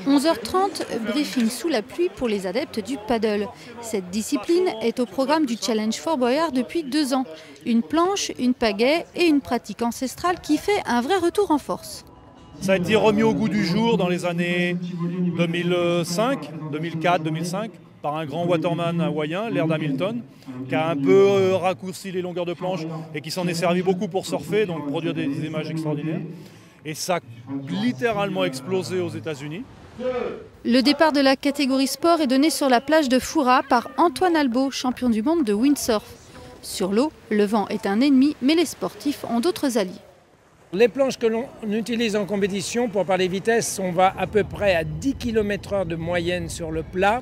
11h30, briefing sous la pluie pour les adeptes du paddle. Cette discipline est au programme du Challenge Fort Boyard depuis 2 ans. Une planche, une pagaie et une pratique ancestrale qui fait un vrai retour en force. Ça a été remis au goût du jour dans les années 2005, 2004, 2005 par un grand waterman hawaïen, Laird Hamilton, qui a un peu raccourci les longueurs de planche et qui s'en est servi beaucoup pour surfer, donc produire des images extraordinaires. Et ça a littéralement explosé aux États-Unis. Le départ de la catégorie sport est donné sur la plage de Foura par Antoine Albo, champion du monde de windsurf. Sur l'eau, le vent est un ennemi, mais les sportifs ont d'autres alliés. Les planches que l'on utilise en compétition, pour parler vitesse, on va à peu près à 10 km/h de moyenne sur le plat.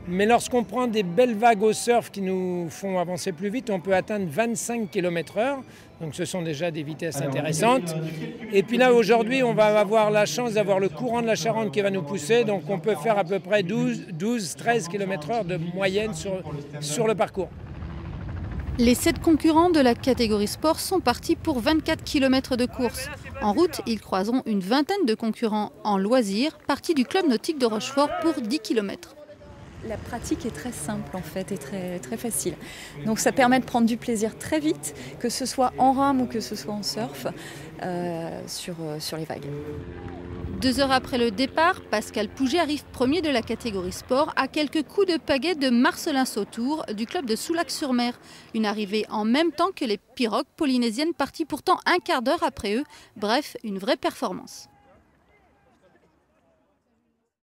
Mais lorsqu'on prend des belles vagues au surf qui nous font avancer plus vite, on peut atteindre 25 km/h. Donc ce sont déjà des vitesses intéressantes. Et puis là, aujourd'hui, on va avoir la chance d'avoir le courant de la Charente qui va nous pousser. Donc on peut faire à peu près 12-13 km/h de moyenne sur le parcours. Les 7 concurrents de la catégorie sport sont partis pour 24 km de course. En route, ils croiseront une vingtaine de concurrents en loisirs, partis du club nautique de Rochefort pour 10 km. La pratique est très simple en fait et très facile. Donc ça permet de prendre du plaisir très vite, que ce soit en rame ou que ce soit en surf, sur les vagues. 2 heures après le départ, Pascal Pouget arrive premier de la catégorie sport à quelques coups de pagaie de Marcelin Sautour du club de Soulac-sur-Mer. Une arrivée en même temps que les pirogues polynésiennes parties pourtant un quart d'heure après eux. Bref, une vraie performance.